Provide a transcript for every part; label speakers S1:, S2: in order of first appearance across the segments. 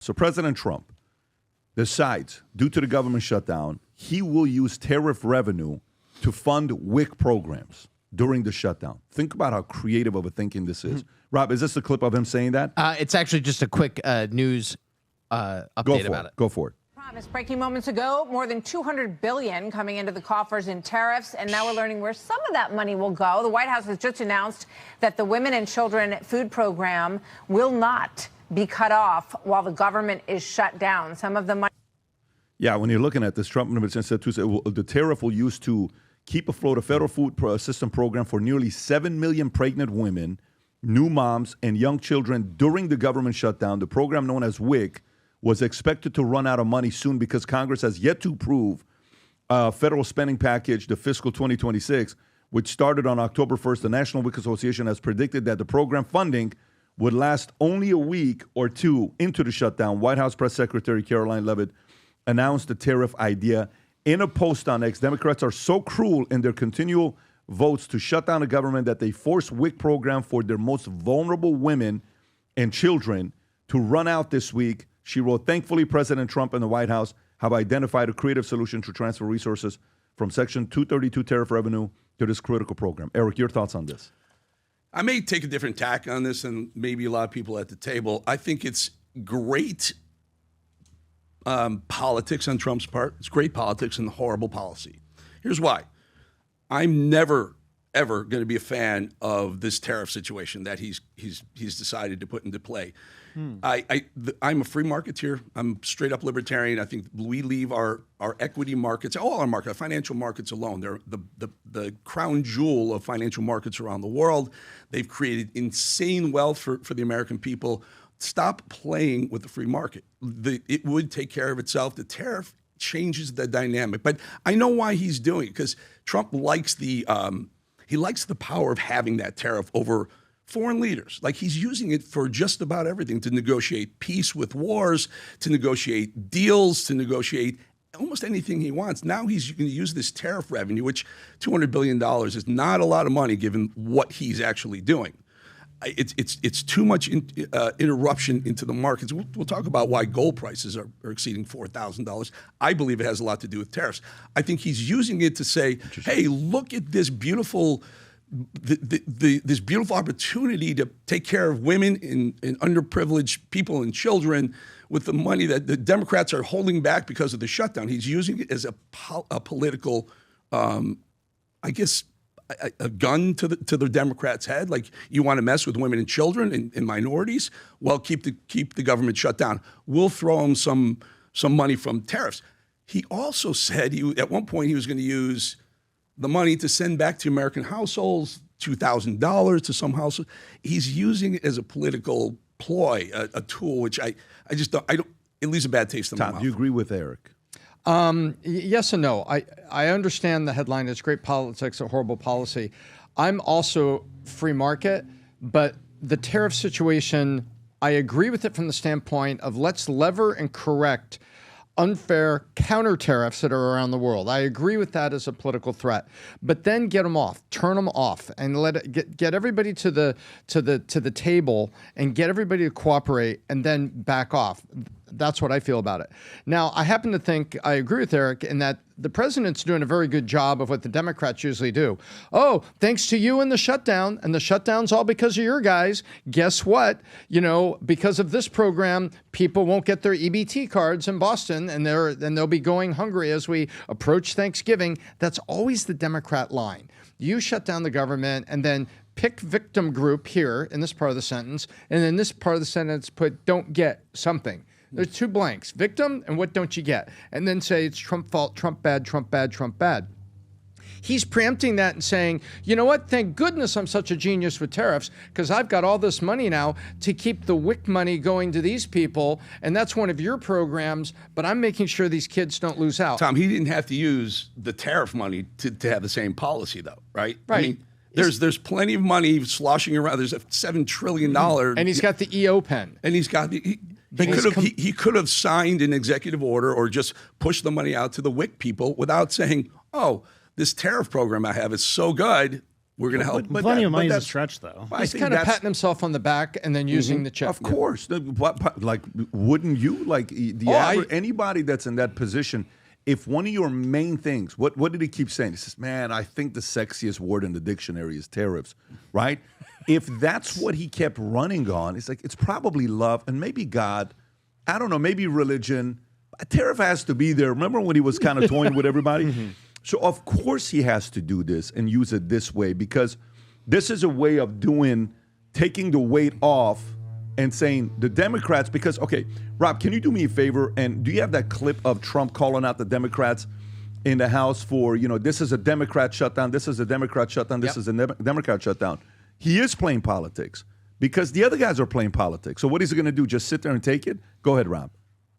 S1: So President Trump decides, due to the government shutdown, he will use tariff revenue to fund WIC programs during the shutdown. Think about how creative of a thinking this is. Rob, is this a clip of him saying that?
S2: It's actually just a quick news update about it.
S1: Go for it.
S3: Breaking moments ago, more than $200 billion coming into the coffers in tariffs, and now we're learning where some of that money will go. The White House has just announced that the Women and Children Food Program will not be cut off while the government is shut down. Some of the money.
S1: Yeah, when you're looking at this, Trump said the tariff will use to keep afloat a federal food assistance program for nearly 7 million pregnant women, new moms, and young children during the government shutdown. The program, known as WIC, was expected to run out of money soon because Congress has yet to approve a federal spending package, the fiscal 2026, which started on October 1st. The National WIC Association has predicted that the program funding would last only a week or two into the shutdown. White House Press Secretary Caroline Leavitt announced the tariff idea in a post on X. Democrats are so cruel in their continual votes to shut down the government that they force WIC program for their most vulnerable women and children to run out this week. She wrote, thankfully, President Trump and the White House have identified a creative solution to transfer resources from Section 232 tariff revenue to this critical program. Eric, your thoughts on this?
S4: I may take a different tack on this than maybe a lot of people at the table. I think it's great politics on Trump's part. It's great politics and horrible policy. Here's why. I'm never, ever going to be a fan of this tariff situation that he's decided to put into play. I'm a free marketeer. I'm straight up libertarian. I think we leave our equity markets, all our markets, financial markets alone. They're the crown jewel of financial markets around the world. They've created insane wealth for the American people. Stop playing with the free market. It would take care of itself. The tariff changes the dynamic. But I know why he's doing it, because Trump likes the power of having that tariff over foreign leaders. Like, he's using it for just about everything, to negotiate peace with wars, to negotiate deals, to negotiate almost anything he wants. Now he's going to use this tariff revenue, which $200 billion is not a lot of money given what he's actually doing. It's too much interruption into the markets. We'll talk about why gold prices are exceeding $4,000. I believe it has a lot to do with tariffs. I think he's using it to say, hey, look at this beautiful this beautiful opportunity to take care of women and underprivileged people and children with the money that the Democrats are holding back because of the shutdown. He's using it as a political, I guess, a gun to the Democrats' head. Like, you want to mess with women and children and minorities? Well, keep the government shut down. We'll throw them some money from tariffs. He also said at one point he was going to use the money to send back to American households, $2,000 to some households. He's using it as a political ploy, a tool, which I just don't, it leaves a bad taste in my mouth.
S1: Tom, do you agree with Eric?
S5: Yes and no. I understand the headline. It's great politics, a horrible policy. I'm also free market, but the tariff situation, I agree with it from the standpoint of let's lever and correct unfair counter tariffs that are around the world. I agree with that as a political threat, but then get them off, turn them off, and let it get everybody to the table and get everybody to cooperate, and then back off. That's what I feel about it. Now, I happen to think I agree with Eric in that the president's doing a very good job of what the Democrats usually do. Oh, thanks to you and the shutdown, and the shutdown's all because of your guys. Guess what? Because of this program, people won't get their EBT cards in Boston, and they'll be going hungry as we approach Thanksgiving. That's always the Democrat line. You shut down the government, and then pick victim group here in this part of the sentence, and then this part of the sentence put don't get something. There's two blanks, victim and what don't you get? And then say it's Trump fault, Trump bad, Trump bad, Trump bad. He's preempting that and saying, you know what, thank goodness I'm such a genius with tariffs, because I've got all this money now to keep the WIC money going to these people, and that's one of your programs, but I'm making sure these kids don't lose out.
S4: Tom, he didn't have to use the tariff money to have the same policy, though, right?
S5: Right.
S4: I mean, there's plenty of money sloshing around. There's a $7 trillion.
S5: And he's got the EO pen.
S4: And he's got the... He could have signed an executive order or just pushed the money out to the WIC people without saying, oh, this tariff program I have is so good, We're going to help.
S6: But plenty of money is a stretch, though.
S4: I
S5: He's
S4: think
S5: kind of
S4: that's-
S5: patting himself on the back and then using the check.
S1: Of course. Like, wouldn't you? Like, anybody that's in that position, if one of your main things, what did he keep saying? He says, man, I think the sexiest word in the dictionary is tariffs, right? If that's what he kept running on, it's like, it's probably love and maybe God. I don't know, maybe religion. A tariff has to be there. Remember when he was kind of toying with everybody? So, of course, he has to do this and use it this way because this is a way of taking the weight off and saying the Democrats, because, okay, Rob, can you do me a favor? And do you have that clip of Trump calling out the Democrats in the House for, this is a Democrat shutdown, this is a Democrat shutdown, this is a Democrat shutdown? He is playing politics because the other guys are playing politics. So what is he going to do? Just sit there and take it? Go ahead, Rob.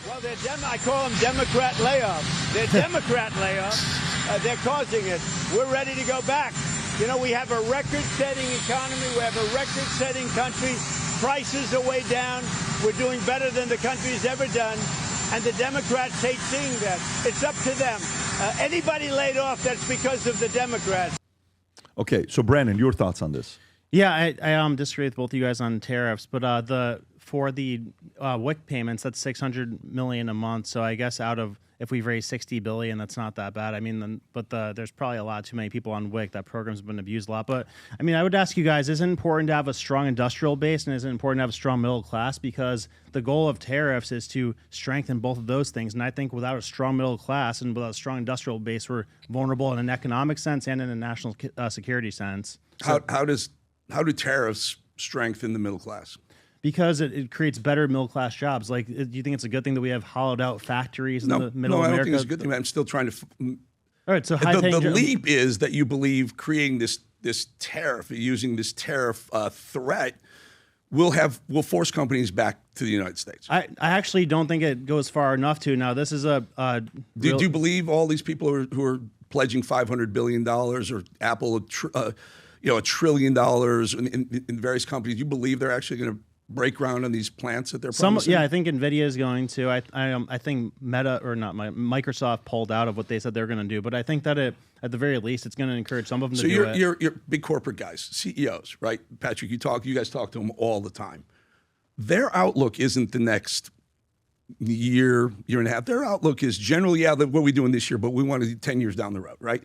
S7: Well, I call them Democrat layoffs. They're Democrat layoffs. They're causing it. We're ready to go back. We have a record-setting economy. We have a record-setting country. Prices are way down. We're doing better than the country's ever done. And the Democrats hate seeing that. It's up to them. Anybody laid off, that's because of the Democrats.
S1: Okay, so Brandon, your thoughts on this?
S6: Yeah, I disagree with both of you guys on tariffs, but for the WIC payments, that's $600 million a month. So I guess if we've raised $60 billion, that's not that bad. I mean, there's probably a lot too many people on WIC. That program's been abused a lot. But I mean, I would ask you guys: is it important to have a strong industrial base, and is it important to have a strong middle class? Because the goal of tariffs is to strengthen both of those things. And I think without a strong middle class and without a strong industrial base, we're vulnerable in an economic sense and in a national security sense. So,
S4: how do tariffs strengthen the middle class?
S6: Because it creates better middle class jobs. Like, do you think it's a good thing that we have hollowed out factories in the middle of America?
S4: No, I don't think it's a good thing. I'm still trying to.
S6: All right, so
S4: the leap is that you believe creating this tariff, using this tariff threat, will force companies back to the United States.
S6: I actually don't think it goes far enough to. Now, this is do
S4: you believe all these people who are pledging $500 billion or Apple $1 trillion in various companies? You believe they're actually going to break ground on these plants that they're promising?
S6: Yeah, I think NVIDIA is going to. I think Microsoft pulled out of what they said they were going to do, but I think that at the very least, it's going to encourage some of them to do it.
S4: So you're big corporate guys, CEOs, right? Patrick, you guys talk to them all the time. Their outlook isn't the next year and a half. Their outlook is generally, what are we doing this year, but we want to do 10 years down the road, right?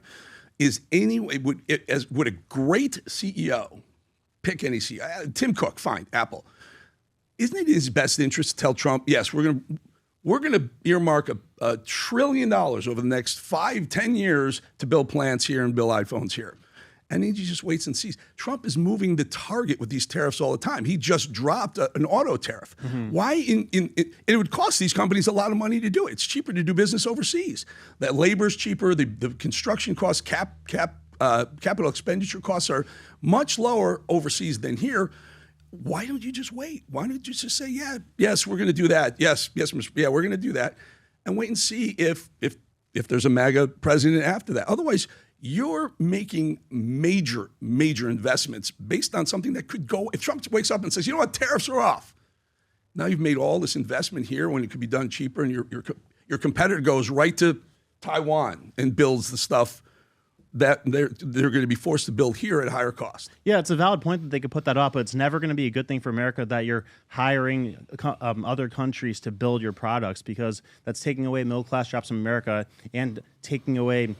S4: Would a great CEO, pick any CEO, Tim Cook, fine, Apple, isn't it his best interest to tell Trump, yes, we're gonna earmark $1 trillion over the next 5-10 years to build plants here and build iPhones here? And then he just waits and sees. Trump is moving the target with these tariffs all the time. He just dropped an auto tariff. Why? It would cost these companies a lot of money to do it. It's cheaper to do business overseas. That labor's cheaper. The construction costs, capital expenditure costs are much lower overseas than here. Why don't you just wait? Why don't you just say, yes, we're going to do that. Yes, we're going to do that, and wait and see if there's a MAGA president after that. Otherwise, you're making major investments based on something that could go. If Trump wakes up and says, you know what, tariffs are off. Now you've made all this investment here when it could be done cheaper, and your competitor goes right to Taiwan and builds the stuff that they're going to be forced to build here at higher cost.
S6: Yeah, it's a valid point that they could put that up, but it's never going to be a good thing for America that you're hiring other countries to build your products, because that's taking away middle-class jobs from America and taking away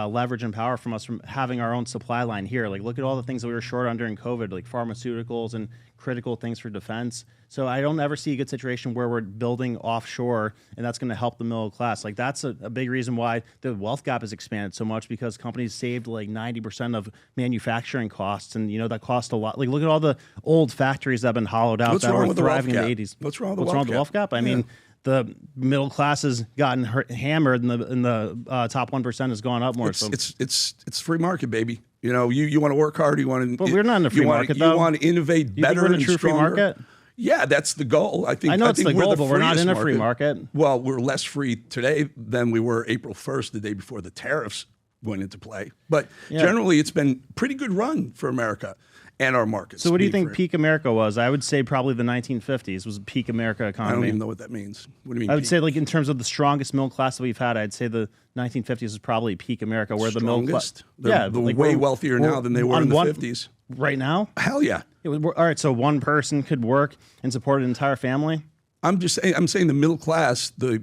S6: leverage and power from us from having our own supply line here. Like, look at all the things that we were short on during COVID, like pharmaceuticals and critical things for defense. So I don't ever see a good situation where we're building offshore, and that's going to help the middle class. Like, that's a big reason why the wealth gap has expanded so much, because companies saved like 90% of manufacturing costs, and that cost a lot. Like, look at all the old factories that have been hollowed out that were thriving in the 80s.
S4: What's wrong with
S6: the wealth gap? I mean, the middle class has gotten hammered, and the top 1% has gone up more.
S4: It's free market, baby. You want to work hard. You want to.
S6: But we're not in a free market, though.
S4: You want to innovate better.
S6: We're in a
S4: and
S6: true
S4: stronger.
S6: free market.
S4: Yeah, that's the goal. I
S6: know it's the goal,
S4: the
S6: but we're not in a free market.
S4: Well, we're less free today than we were April 1st, the day before the tariffs went into play. But generally, it's been a pretty good run for America. and our markets.
S6: So what do you think
S4: for-
S6: peak America was? I would say probably the 1950s was peak America
S4: I
S6: economy.
S4: don't even know what that means. What do you mean?
S6: I would
S4: peak?
S6: say, like, in terms of the strongest middle class that we've had, I'd say the 1950s is probably peak America, where the middle class,
S4: Strongest? They're
S6: like,
S4: way
S6: we're-
S4: wealthier now than they were
S6: on
S4: in the
S6: one-
S4: 50s.
S6: Right now,
S4: Hell yeah.
S6: all right. So one person could work and support an entire family.
S4: I'm saying the middle class, the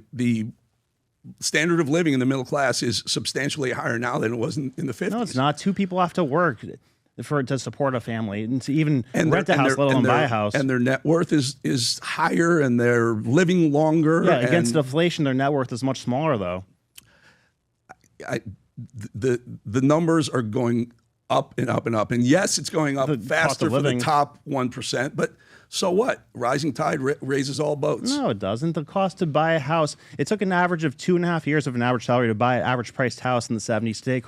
S4: standard of living in the middle class is substantially higher now than it was in the 50s.
S6: No, it's not. Two people have to work to support a family and to even
S4: And
S6: rent a house, let alone buy a house.
S4: And their net worth is higher, and they're living longer.
S6: Yeah, against
S4: and
S6: inflation, their net worth is much smaller, though.
S4: the numbers are going up and up and up. And yes, it's going up
S6: The cost
S4: faster
S6: of
S4: for the
S6: living.
S4: top 1%, but so what? Rising tide raises all boats.
S6: No, it doesn't. The cost to buy a house, it took an average of 2.5 years of an average salary to buy an average priced house in the 70s. Today,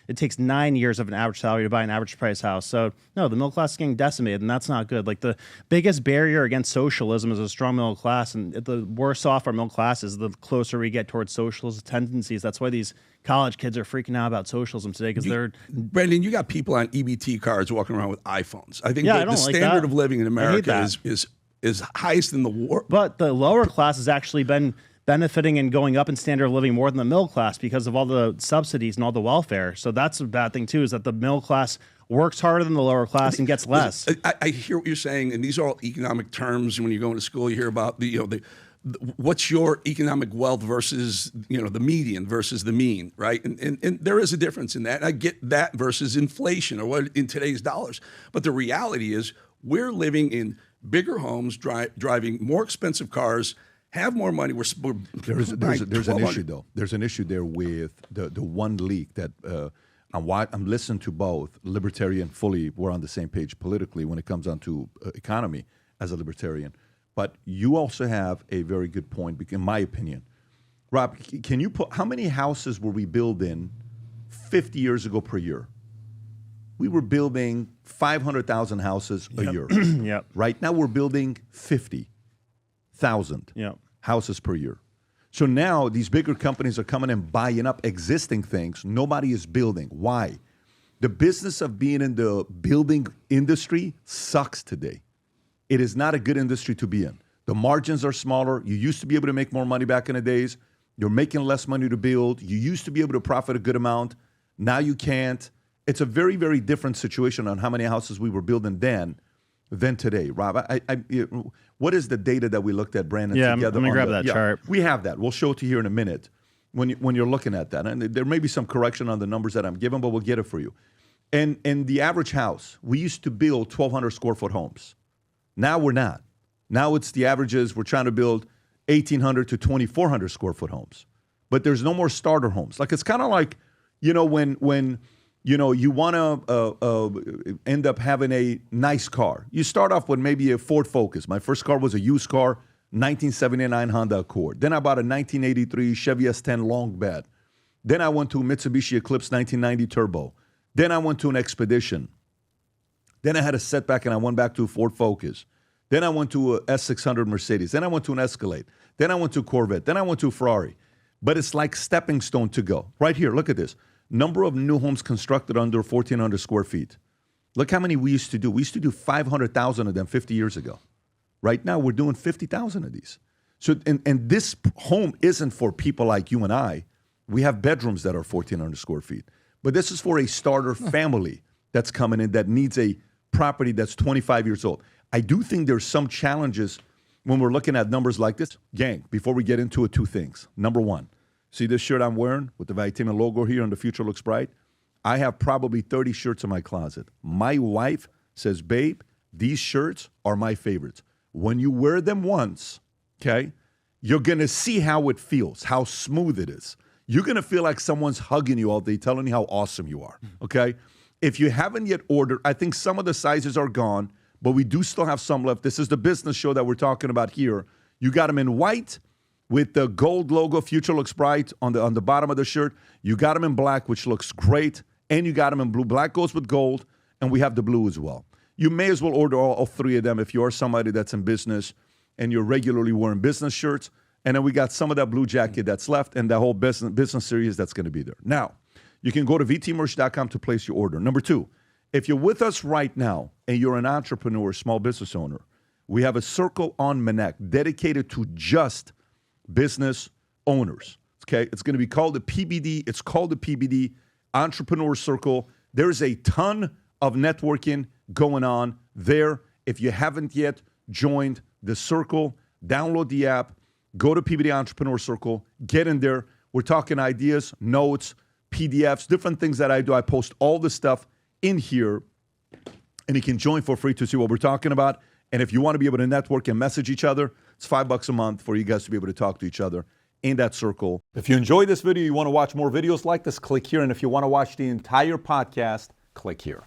S6: it takes 9 years of an average salary to buy an average priced house. So, no, the middle class is getting decimated, and that's not good. Like, the biggest barrier against socialism is a strong middle class, and the worse off our middle class is, the closer we get towards socialist tendencies. That's why these college kids are freaking out about socialism today, because they're...
S4: Brendan, you got people on EBT cards walking around with iPhones. I think
S6: Yeah, I
S4: the
S6: don't like
S4: standard
S6: that.
S4: of living in
S6: I hate
S4: America
S6: that.
S4: is highest in the world.
S6: But the lower class has actually been benefiting and going up in standard of living more than the middle class because of all the subsidies and all the welfare. So that's a bad thing too, is that the middle class works harder than the lower class and gets less.
S4: I hear what you're saying, and these are all economic terms. When you go into school, you hear about what's your economic wealth versus the median versus the mean, right? And there is a difference in that. I get that versus inflation, or what in today's dollars. But the reality is, we're living in bigger homes, driving more expensive cars, have more money. We're
S1: There's an
S4: 1,200
S1: issue though. There's an issue there with the one leak that I'm listening to both libertarian. Fully, we're on the same page politically when it comes down to economy as a libertarian. But you also have a very good point, in my opinion. Rob, can you put how many houses were we building 50 years ago per year? We were building 500,000 houses a year.
S6: Yep.
S1: Right now we're building 50,000
S6: Yep.
S1: houses per year. So now these bigger companies are coming and buying up existing things. Nobody is building. Why? The business of being in the building industry sucks today. It is not a good industry to be in. The margins are smaller. You used to be able to make more money back in the days. You're making less money to build. You used to be able to profit a good amount. Now you can't. It's a very, very different situation on how many houses we were building then than today. Rob, what is the data that we looked at, Brandon?
S6: Yeah,
S1: together
S6: let me
S1: on
S6: grab that chart.
S1: We have that. We'll show it to you here in a minute when you're looking at that. And there may be some correction on the numbers that I'm giving, but we'll get it for you. And the average house, we used to build 1,200 square foot homes. Now we're not. Now it's the averages. We're trying to build 1,800 to 2,400 square foot homes. But there's no more starter homes. Like, it's kind of like, when you want to end up having a nice car. You start off with maybe a Ford Focus. My first car was a used car, 1979 Honda Accord. Then I bought a 1983 Chevy S10 long bed. Then I went to a Mitsubishi Eclipse 1990 Turbo. Then I went to an Expedition. Then I had a setback and I went back to a Ford Focus. Then I went to a S600 Mercedes. Then I went to an Escalade. Then I went to a Corvette. Then I went to a Ferrari. But it's like stepping stone to go. Right here, look at this. Number of new homes constructed under 1,400 square feet. Look how many we used to do. We used to do 500,000 of them 50 years ago. Right now, we're doing 50,000 of these. So, and this home isn't for people like you and I. We have bedrooms that are 1,400 square feet. But this is for a starter family that's coming in that needs a property that's 25 years old. I do think there's some challenges when we're looking at numbers like this. Gang, before we get into it, two things. Number one, see this shirt I'm wearing with the Valuetainment logo here and the future looks bright? I have probably 30 shirts in my closet. My wife says, babe, these shirts are my favorites. When you wear them once, okay, you're going to see how it feels, how smooth it is. You're going to feel like someone's hugging you all day, telling you how awesome you are, okay? If you haven't yet ordered, I think some of the sizes are gone, but we do still have some left. This is the business show that we're talking about here. You got them in white with the gold logo, Future Looks Bright, on the bottom of the shirt. You got them in black, which looks great, and you got them in blue. Black goes with gold, and we have the blue as well. You may as well order all three of them if you are somebody that's in business and you're regularly wearing business shirts. And then we got some of that blue jacket that's left and that whole business series that's going to be there. Now, you can go to vtmerch.com to place your order. Number two, If you're with us right now and you're an entrepreneur, small business owner, we have a circle on Manek dedicated to just business owners. Okay, it's going to be called the PBD. It's called the PBD Entrepreneur Circle. There's a ton of networking going on there. If you haven't yet joined the circle, download the app, go to PBD Entrepreneur Circle, get in there. We're talking ideas, notes, PDFs, different things that I do. I post all this stuff in here, and you can join for free to see what we're talking about. And if you want to be able to network and message each other, it's $5 a month for you guys to be able to talk to each other in that circle. If you enjoyed this video, you want to watch more videos like this, click here. And if you want to watch the entire podcast, click here.